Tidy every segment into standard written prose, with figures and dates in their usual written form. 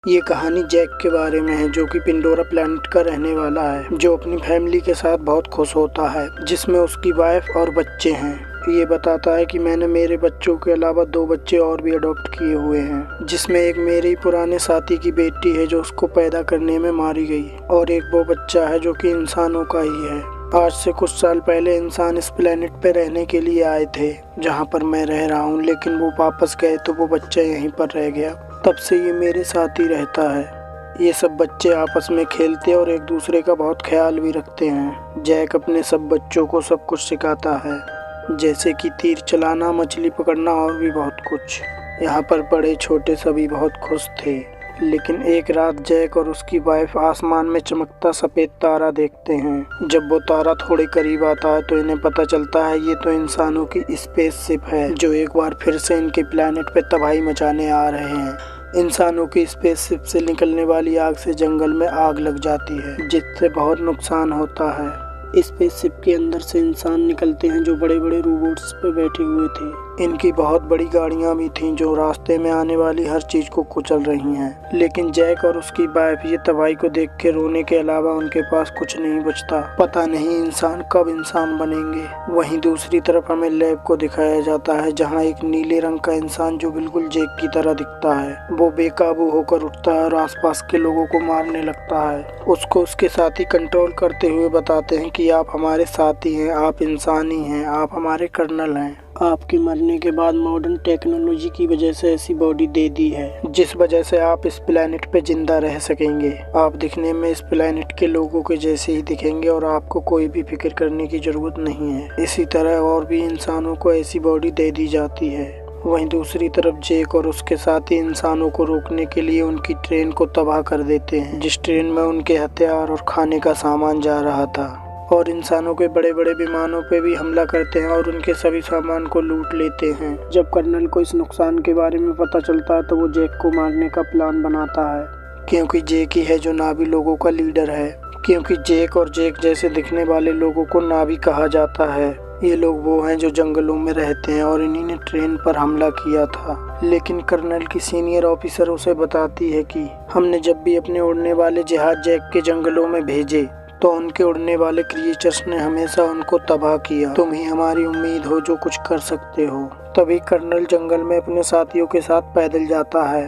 ये कहानी जैक के बारे में है जो कि पिंडोरा प्लैनेट का रहने वाला है, जो अपनी फैमिली के साथ बहुत खुश होता है, जिसमें उसकी वाइफ और बच्चे हैं। ये बताता है कि मैंने मेरे बच्चों के अलावा 2 बच्चे और भी अडॉप्ट किए हुए हैं, जिसमें एक मेरे पुराने साथी की बेटी है जो उसको पैदा करने में मारी गई, और एक वो बच्चा है जो कि इंसानों का ही है। आज से कुछ साल पहले इंसान इस प्लेनेट पे रहने के लिए आए थे जहाँ पर मैं रह रहा हूँ, लेकिन वो वापस गए तो वो बच्चा यहीं पर रह गया। तब से ये मेरे साथ ही रहता है। ये सब बच्चे आपस में खेलते और एक दूसरे का बहुत ख्याल भी रखते हैं। जैक अपने सब बच्चों को सब कुछ सिखाता है, जैसे कि तीर चलाना, मछली पकड़ना और भी बहुत कुछ। यहाँ पर बड़े छोटे सभी बहुत खुश थे। लेकिन एक रात जैक और उसकी वाइफ आसमान में चमकता सफ़ेद तारा देखते हैं। जब वो तारा थोड़े करीब आता है तो इन्हें पता चलता है ये तो इंसानों की स्पेसशिप है, जो एक बार फिर से इनके प्लैनेट पे तबाही मचाने आ रहे हैं। इंसानों की स्पेसशिप से निकलने वाली आग से जंगल में आग लग जाती है, जिससे बहुत नुकसान होता है। स्पेसशिप के अंदर से इंसान निकलते हैं जो बड़े बड़े रोबोट्स पे बैठे हुए थे। इनकी बहुत बड़ी गाड़ियां भी थीं जो रास्ते में आने वाली हर चीज को कुचल रही हैं। लेकिन जैक और उसकी वाइफ ये तबाही को देख के रोने के अलावा उनके पास कुछ नहीं बचता। पता नहीं इंसान कब इंसान बनेंगे। वहीं दूसरी तरफ हमें लैब को दिखाया जाता है, जहाँ एक नीले रंग का इंसान जो बिल्कुल जैक की तरह दिखता है, वो बेकाबू होकर उठता है और आसपास के लोगों को मारने लगता है। उसको उसके साथी कंट्रोल करते हुए बताते हैं कि आप हमारे साथी हैं, आप इंसान ही हैं, आप हमारे कर्नल हैं। आपके मरने के बाद मॉडर्न टेक्नोलॉजी की वजह से ऐसी बॉडी दे दी है जिस वजह से आप इस प्लेनेट पे जिंदा रह सकेंगे। आप दिखने में इस प्लेनेट के लोगों के जैसे ही दिखेंगे और आपको कोई भी फिक्र करने की जरूरत नहीं है। इसी तरह और भी इंसानों को ऐसी बॉडी दे दी जाती है। वहीं दूसरी तरफ जैक और उसके साथी इंसानों को रोकने के लिए उनकी ट्रेन को तबाह कर देते हैं, जिस ट्रेन में उनके हथियार और खाने का सामान जा रहा था, और इंसानों के बड़े बड़े विमानों पे भी हमला करते हैं और उनके सभी सामान को लूट लेते हैं। जब कर्नल को इस नुकसान के बारे में पता चलता है तो वो जैक को मारने का प्लान बनाता है, क्योंकि जैक ही है जो नावी लोगों का लीडर है। क्योंकि जैक और जैक जैसे दिखने वाले लोगों को नावी कहा जाता है। ये लोग वो हैं जो जंगलों में रहते हैं और इन्हीं ने ट्रेन पर हमला किया था। लेकिन कर्नल की सीनियर ऑफिसर उसे बताती है कि हमने जब भी अपने उड़ने वाले जहाज जैक के जंगलों में भेजे तो उनके उड़ने वाले क्रिएचर्स ने हमेशा उनको तबाह किया। तुम ही हमारी उम्मीद हो जो कुछ कर सकते हो। तभी कर्नल जंगल में अपने साथियों के साथ पैदल जाता है,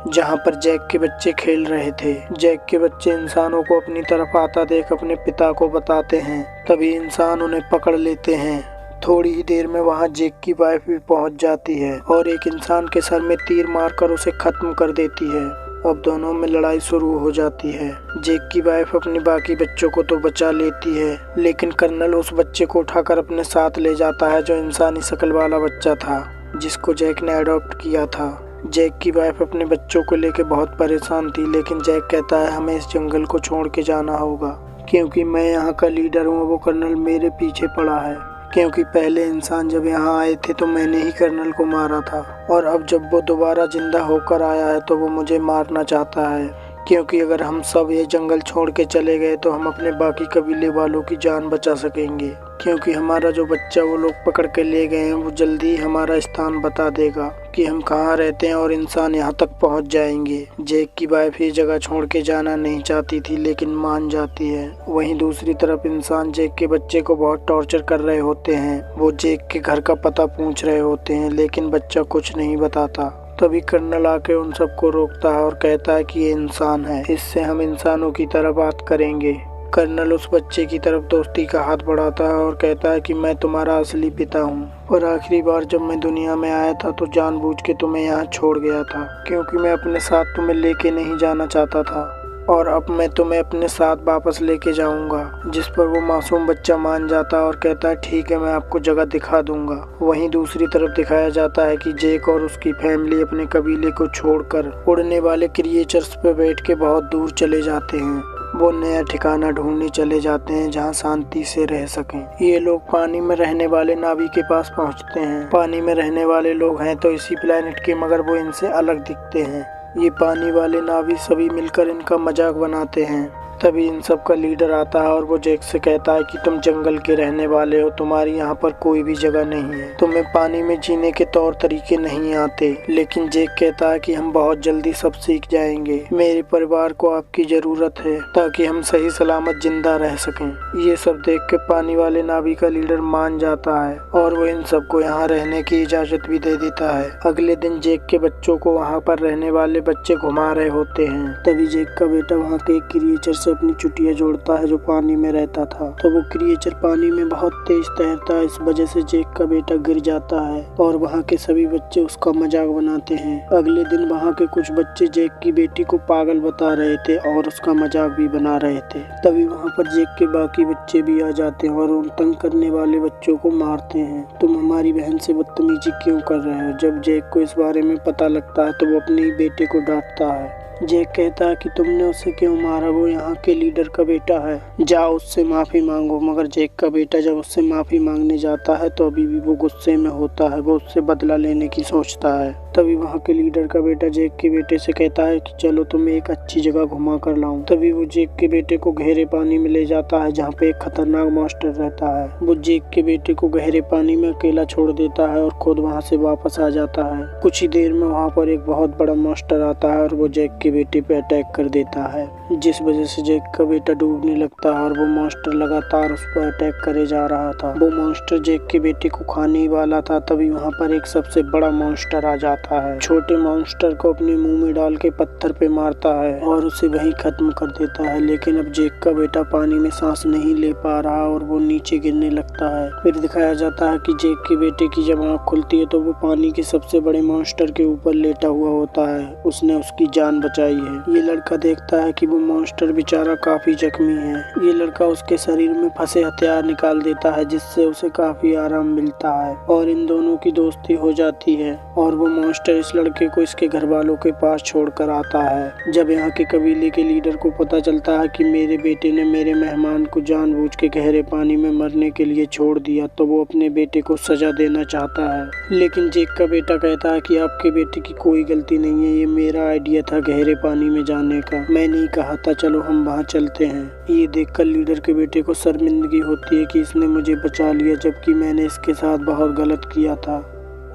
जहाँ पर जैक के बच्चे खेल रहे थे। जैक के बच्चे इंसानों को अपनी तरफ आता देख अपने पिता को बताते हैं। तभी इंसान उन्हें पकड़ लेते हैं। थोड़ी ही देर में वहाँ जैक की वाइफ भी पहुँच जाती है और एक इंसान के सर में तीर मारकर उसे खत्म कर देती है। अब दोनों में लड़ाई शुरू हो जाती है। जैक की वाइफ अपने बाकी बच्चों को तो बचा लेती है, लेकिन कर्नल उस बच्चे को उठाकर अपने साथ ले जाता है जो इंसानी शक्ल वाला बच्चा था, जिसको जैक ने अडॉप्ट किया था। जैक की वाइफ अपने बच्चों को लेकर बहुत परेशान थी, लेकिन जैक कहता है हमें इस जंगल को छोड़ के जाना होगा, क्योंकि मैं यहाँ का लीडर हूँ। वो कर्नल मेरे पीछे पड़ा है, क्योंकि पहले इंसान जब यहाँ आए थे तो मैंने ही कर्नल को मारा था, और अब जब वो दोबारा जिंदा होकर आया है तो वो मुझे मारना चाहता है, क्योंकि अगर हम सब ये जंगल छोड़ के चले गए तो हम अपने बाकी कबीले वालों की जान बचा सकेंगे, क्योंकि हमारा जो बच्चा वो लोग पकड़ के ले गए हैं वो जल्दी ही हमारा स्थान बता देगा कि हम कहाँ रहते हैं और इंसान यहाँ तक पहुँच जाएंगे। जैक की वाइफ ये जगह छोड़ के जाना नहीं चाहती थी, लेकिन मान जाती है। वहीं दूसरी तरफ इंसान जैक के बच्चे को बहुत टॉर्चर कर रहे होते हैं। वो जैक के घर का पता पूछ रहे होते हैं, लेकिन बच्चा कुछ नहीं बताता। तभी कर्नल आके उन सबको रोकता है और कहता है कि ये इंसान है, इससे हम इंसानों की तरह बात करेंगे। कर्नल उस बच्चे की तरफ दोस्ती का हाथ बढ़ाता है और कहता है कि मैं तुम्हारा असली पिता हूँ, और आखिरी बार जब मैं दुनिया में आया था तो जानबूझ के तुम्हें यहाँ छोड़ गया था, क्योंकि मैं अपने साथ तुम्हें लेके नहीं जाना चाहता था, और अब मैं तुम्हें अपने साथ वापस लेके जाऊंगा। जिस पर वो मासूम बच्चा मान जाता है और कहता है ठीक है, मैं आपको जगह दिखा दूंगा। वहीं दूसरी तरफ दिखाया जाता है कि जैक और उसकी फैमिली अपने कबीले को छोड़कर उड़ने वाले क्रिएचर्स पे बैठ के बहुत दूर चले जाते हैं। वो नया ठिकाना ढूंढने चले जाते हैं जहाँ शांति से रह सकें। ये लोग पानी में रहने वाले नावी के पास पहुँचते हैं। पानी में रहने वाले लोग हैं तो इसी प्लेनेट के, मगर वो इनसे अलग दिखते हैं। ये पानी वाले नावी सभी मिलकर इनका मजाक बनाते हैं। तभी इन सब का लीडर आता है और वो जैक से कहता है कि तुम जंगल के रहने वाले हो, तुम्हारी यहाँ पर कोई भी जगह नहीं है, तुम्हें पानी में जीने के तौर तरीके नहीं आते। लेकिन जैक कहता है कि हम बहुत जल्दी सब सीख जाएंगे, मेरे परिवार को आपकी जरूरत है ताकि हम सही सलामत जिंदा रह सकें। ये सब देख के पानी वाले नावी का लीडर मान जाता है और वो इन सबको यहाँ रहने की इजाजत भी दे देता है। अगले दिन जैक के बच्चों को वहाँ पर रहने वाले बच्चे घुमा रहे होते हैं। तभी जैक का बेटा वहाँ के एक क्रिएचर से अपनी चुटिया जोड़ता है जो पानी में रहता था। तो वो क्रिएचर पानी में बहुत तेज तैरता है, इस वजह से जैक का बेटा गिर जाता है और वहाँ के सभी बच्चे उसका मजाक बनाते हैं। अगले दिन वहाँ के कुछ बच्चे जैक की बेटी को पागल बता रहे थे और उसका मजाक भी बना रहे थे। तभी वहाँ पर जैक के बाकी बच्चे भी आ जाते हैं और उन तंग करने वाले बच्चों को मारते हैं। तुम हमारी बहन से बदतमीजी क्यों कर रहे हो? जब जैक को इस बारे में पता लगता है तो वो अपने ही बेटे को डांटता है। जैक कहता है कि तुमने उसे क्यों मारा, वो यहाँ के लीडर का बेटा है, जाओ उससे माफी मांगो। मगर जैक का बेटा जब उससे माफी मांगने जाता है तो अभी भी वो गुस्से में होता है, वो उससे बदला लेने की सोचता है। तभी वहाँ के लीडर का बेटा जैक के बेटे से कहता है कि चलो तुम्हें एक अच्छी जगह घुमा कर लाऊं। तभी वो जैक के बेटे को गहरे पानी में ले जाता है जहाँ पे एक खतरनाक मॉन्स्टर रहता है। वो जैक के बेटे को गहरे पानी में अकेला छोड़ देता है और खुद वहाँ से वापस आ जाता है। कुछ ही देर में वहाँ पर एक बहुत बड़ा मॉन्स्टर आता है और वो जैक के बेटे पे अटैक कर देता है, जिस वजह से जैक का बेटा डूबने लगता है और वो मॉन्स्टर लगातार उस पर अटैक करे जा रहा था। वो मॉन्स्टर जैक के बेटे को खाने ही वाला था। तभी वहाँ पर एक सबसे बड़ा मॉन्स्टर आ जाता है, छोटे मॉन्स्टर को अपने मुंह में डाल के पत्थर पे मारता है और उसे वही खत्म कर देता है। लेकिन अब जैक का बेटा पानी में सांस नहीं ले पा रहा और वो नीचे गिरने लगता है। फिर दिखाया जाता है कि जैक के बेटे की जब आँख खुलती है तो वो पानी के सबसे बड़े मॉन्स्टर के ऊपर लेटा हुआ होता है, उसने उसकी जान बचाई है। ये लड़का देखता है कि वो मॉन्स्टर बेचारा काफी जख्मी है। ये लड़का उसके शरीर में फंसे हथियार निकाल देता है जिससे उसे काफी आराम मिलता है और इन दोनों की दोस्ती हो जाती है और वो मॉन्स्टर इस लड़के को इसके घर वालों के पास छोड़कर आता है। जब यहाँ के कबीले के लीडर को पता चलता है कि मेरे बेटे ने मेरे मेहमान को जानबूझ के गहरे पानी में मरने के लिए छोड़ दिया तो वो अपने बेटे को सजा देना चाहता है। लेकिन जैक का बेटा कहता है कि आपके बेटे की कोई गलती नहीं है, ये मेरा आइडिया था गहरे पानी में जाने का, मैंने ही कहा था, चलो हम वहाँ चलते हैं। ये देखकर लीडर के बेटे को शर्मिंदगी होती है कि इसने मुझे बचा लिया जबकि मैंने इसके साथ बहुत गलत किया था।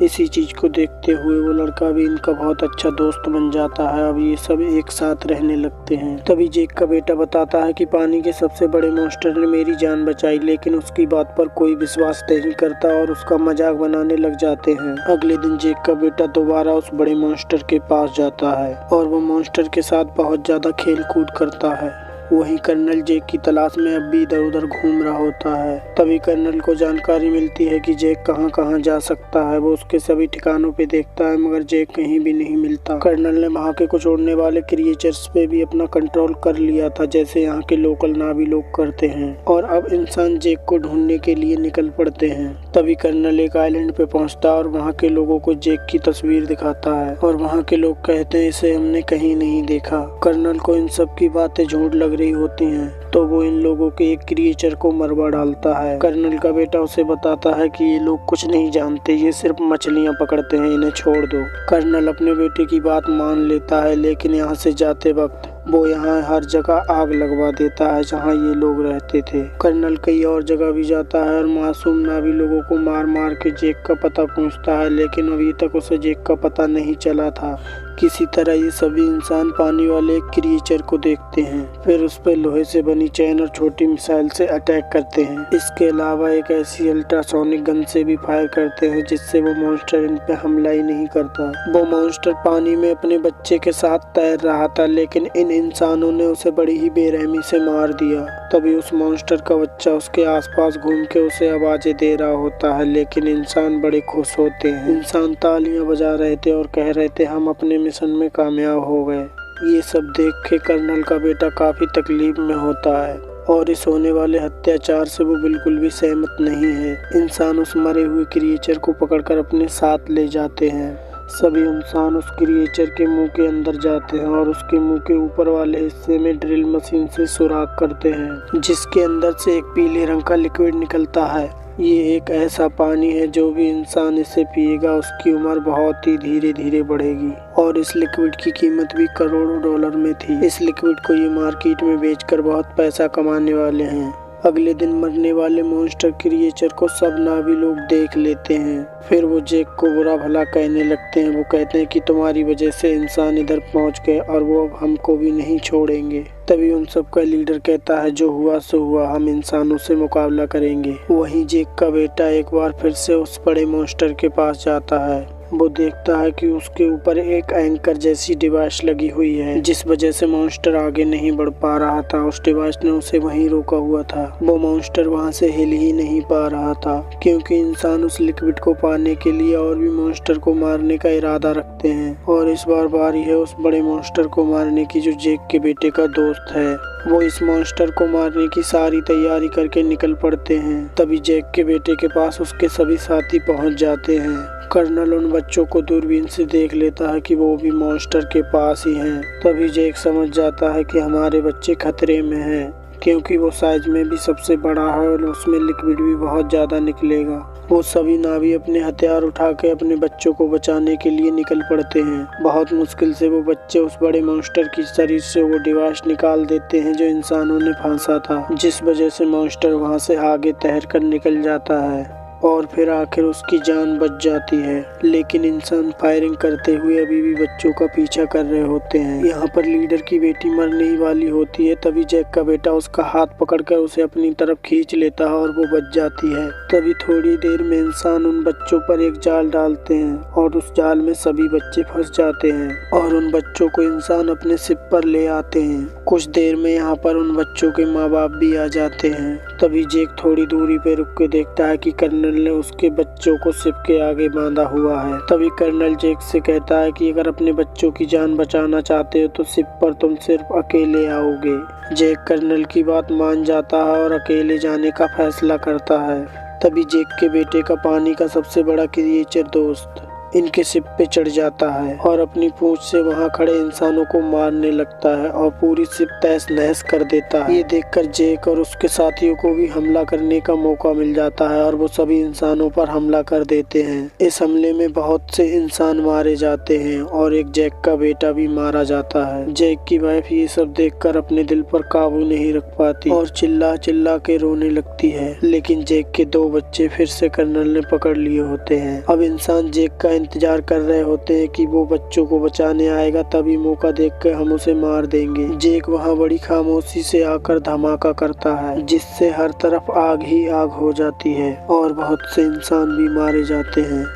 इसी चीज को देखते हुए वो लड़का भी इनका बहुत अच्छा दोस्त बन जाता है। अब ये सब एक साथ रहने लगते हैं। तभी जैक का बेटा बताता है कि पानी के सबसे बड़े मॉन्स्टर ने मेरी जान बचाई, लेकिन उसकी बात पर कोई विश्वास नहीं करता और उसका मजाक बनाने लग जाते हैं। अगले दिन जैक का बेटा दोबारा उस बड़े मॉन्स्टर के पास जाता है और वो मॉन्स्टर के साथ बहुत ज्यादा खेल कूद करता है। वहीं कर्नल जैक की तलाश में अब भी इधर उधर घूम रहा होता है। तभी कर्नल को जानकारी मिलती है कि जैक कहां कहां जा सकता है। वो उसके सभी ठिकानों पे देखता है मगर जैक कहीं भी नहीं मिलता। कर्नल ने वहां के कुछ उड़ने वाले क्रिएचर्स पे भी अपना कंट्रोल कर लिया था जैसे यहाँ के लोकल नावी लोग करते हैं और अब इंसान जैक को ढूंढने के लिए निकल पड़ते हैं। तभी कर्नल एक आइलैंड पे पहुँचता है और वहाँ के लोगों को जैक की तस्वीर दिखाता है और वहाँ के लोग कहते हैं इसे हमने कहीं नहीं देखा। कर्नल को इन सब की बातें झूठ लग रही होती हैं तो वो इन लोगों के एक क्रिएचर को मरवा डालता है। कर्नल का बेटा उसे बताता है कि ये लोग कुछ नहीं जानते, ये सिर्फ मछलियां पकड़ते हैं, इन्हें छोड़ दो। कर्नल अपने बेटे की बात मान लेता है लेकिन यहाँ से जाते वक्त वो यहाँ हर जगह आग लगवा देता है जहाँ ये लोग रहते थे। कर्नल कई और जगह भी जाता है और मासूम नावी लोगों को मार मार के जैक का पता पूछता है लेकिन अभी तक उसे जैक का पता नहीं चला था। किसी तरह ये सभी इंसान पानी वाले एक क्रिएचर को देखते हैं, फिर उस पर लोहे से बनी चैन और छोटी मिसाइल से अटैक करते हैं। इसके अलावा एक ऐसी अल्ट्रासोनिक गन से भी फायर करते हैं जिससे वो मॉन्स्टर इन पे हमला ही नहीं करता। वो मॉन्स्टर पानी में अपने बच्चे के साथ तैर रहा था लेकिन इन इंसानों ने उसे बड़ी ही बेरहमी से मार दिया। तभी उस मॉन्स्टर का बच्चा उसके आसपास घूम के उसे आवाजें दे रहा होता है लेकिन इंसान बड़े खुश होते हैं। इंसान तालियां बजा रहे थे और कह रहे थे हम अपने मिशन में कामयाब हो गए। ये सब देख के कर्नल का बेटा काफी तकलीफ में होता है और इस होने वाले अत्याचार से वो बिल्कुल भी सहमत नहीं है। इंसान उस मरे हुए क्रिएचर को पकड़कर अपने साथ ले जाते हैं। सभी इंसान उस क्रिएचर के मुंह के अंदर जाते हैं और उसके मुंह के ऊपर वाले हिस्से में ड्रिल मशीन से सुराख करते हैं जिसके अंदर से एक पीले रंग का लिक्विड निकलता है। ये एक ऐसा पानी है जो भी इंसान इसे पिएगा उसकी उम्र बहुत ही धीरे धीरे बढ़ेगी और इस लिक्विड की कीमत भी करोड़ों डॉलर में थी। इस लिक्विड को ये मार्केट में बेचकर बहुत पैसा कमाने वाले हैं। अगले दिन मरने वाले मॉन्स्टर क्रिएचर को सब नावी लोग देख लेते हैं। फिर वो जैक को बुरा भला कहने लगते हैं। वो कहते हैं कि तुम्हारी वजह से इंसान इधर पहुंच गए और वो अब हमको भी नहीं छोड़ेंगे। तभी उन सब का लीडर कहता है जो हुआ सो हुआ, हम इंसानों से मुकाबला करेंगे। वहीं जैक का बेटा एक बार फिर से उस बड़े मॉन्स्टर के पास जाता है। वो देखता है कि उसके ऊपर एक एंकर जैसी डिवाइस लगी हुई है जिस वजह से मॉन्स्टर आगे नहीं बढ़ पा रहा था। उस डिवाइस ने उसे वहीं रोका हुआ था। वो मॉन्स्टर वहां से हिल ही नहीं पा रहा था क्योंकि इंसान उस लिक्विड को पाने के लिए और भी मॉन्स्टर को मारने का इरादा रखते हैं। और इस बार बारी है उस बड़े मॉन्स्टर को मारने की जो जैक के बेटे का दोस्त है। वो इस मॉन्स्टर को मारने की सारी तैयारी करके निकल पड़ते हैं। तभी जैक के बेटे के पास उसके सभी साथी पहुंच जाते हैं। कर्नल उन बच्चों को दूरबीन से देख लेता है कि वो भी मॉन्स्टर के पास ही हैं। तभी जैक समझ जाता है कि हमारे बच्चे खतरे में हैं क्योंकि वो साइज में भी सबसे बड़ा है और उसमें लिक्विड भी बहुत ज़्यादा निकलेगा। वो सभी नावी अपने हथियार उठा के अपने बच्चों को बचाने के लिए निकल पड़ते हैं। बहुत मुश्किल से वो बच्चे उस बड़े मॉन्स्टर की शरीर से वो डिवाइस निकाल देते हैं जो इंसानों ने फांसा था, जिस वजह से मॉन्स्टर वहां से आगे तैर कर निकल जाता है और फिर आखिर उसकी जान बच जाती है। लेकिन इंसान फायरिंग करते हुए अभी भी बच्चों का पीछा कर रहे होते हैं। यहाँ पर लीडर की बेटी मरने ही वाली होती है। तभी जैक का बेटा उसका हाथ पकड़कर उसे अपनी तरफ खींच लेता है और वो बच जाती है। तभी थोड़ी देर में इंसान उन बच्चों पर एक जाल डालते हैं और उस जाल में सभी बच्चे फंस जाते हैं और उन बच्चों को इंसान अपने शिप पर ले आते हैं। कुछ देर में यहाँ पर उन बच्चों के माँ बाप भी आ जाते हैं। तभी जैक थोड़ी दूरी पे रुक के देखता है कि कर्नल ने उसके बच्चों को शिप के आगे बांधा हुआ है। तभी कर्नल जैक से कहता है कि अगर अपने बच्चों की जान बचाना चाहते हो तो शिप पर तुम सिर्फ अकेले आओगे। जैक कर्नल की बात मान जाता है और अकेले जाने का फैसला करता है। तभी जैक के बेटे का पानी का सबसे बड़ा क्रिएचर दोस्त इनके शिप पे चढ़ जाता है और अपनी पूंछ से वहां खड़े इंसानों को मारने लगता है और पूरी शिप तहस नहस कर देता है। ये देखकर जैक और उसके साथियों को भी हमला करने का मौका मिल जाता है और वो सभी इंसानों पर हमला कर देते हैं। इस हमले में बहुत से इंसान मारे जाते हैं और एक जैक का बेटा भी मारा जाता है। जैक की वाइफ ये सब देखकर अपने दिल पर काबू नहीं रख पाती और चिल्ला चिल्ला के रोने लगती है। लेकिन जैक के 2 बच्चे फिर से कर्नल ने पकड़ लिए होते हैं। अब इंसान जैक का इंतजार कर रहे होते हैं कि वो बच्चों को बचाने आएगा, तभी मौका देखकर हम उसे मार देंगे। जैक वहां बड़ी खामोशी से आकर धमाका करता है जिससे हर तरफ आग ही आग हो जाती है और बहुत से इंसान भी मारे जाते हैं।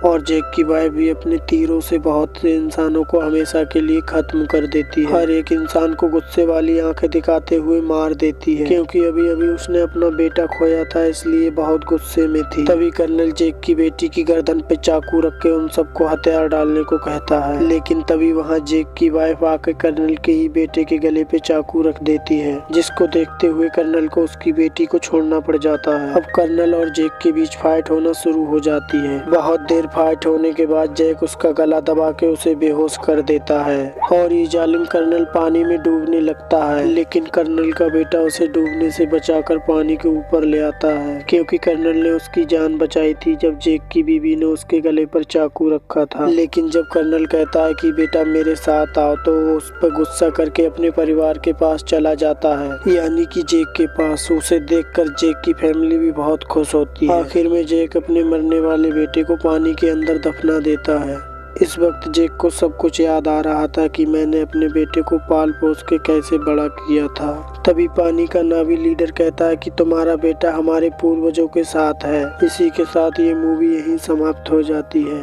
और जैक की वाइफ भी अपने तीरों से बहुत से इंसानों को हमेशा के लिए खत्म कर देती है। हर एक इंसान को गुस्से वाली आंखें दिखाते हुए मार देती है क्योंकि अभी अभी उसने अपना बेटा खोया था, इसलिए बहुत गुस्से में थी। तभी कर्नल जैक की बेटी की गर्दन पे चाकू रख के उन सबको हथियार डालने को कहता है। लेकिन तभी वहाँ जैक की वाइफ आकर कर्नल के ही बेटे के गले पे चाकू रख देती है, जिसको देखते हुए कर्नल को उसकी बेटी को छोड़ना पड़ जाता है। अब कर्नल और जैक के बीच फाइट होना शुरू हो जाती है। बहुत देर फाइट होने के बाद जैक उसका गला दबा के उसे बेहोश कर देता है और ये जालिम कर्नल पानी में डूबने लगता है। लेकिन कर्नल का बेटा उसे डूबने से बचाकर पानी के ऊपर ले आता है क्योंकि कर्नल ने उसकी जान बचाई थी जब जैक की बीवी ने उसके गले पर चाकू रखा था। लेकिन जब कर्नल कहता है कि बेटा मेरे साथ आओ तो वो उस पर गुस्सा करके अपने परिवार के पास चला जाता है, यानी कि जैक के पास। उसे देखकर जैक की फैमिली भी बहुत खुश होती है। आखिर में जैक अपने मरने वाले बेटे को पानी के अंदर दफना देता है। इस वक्त जैक को सब कुछ याद आ रहा था कि मैंने अपने बेटे को पाल पोस के कैसे बड़ा किया था। तभी पानी का नावी लीडर कहता है कि तुम्हारा बेटा हमारे पूर्वजों के साथ है। इसी के साथ ये मूवी यहीं समाप्त हो जाती है।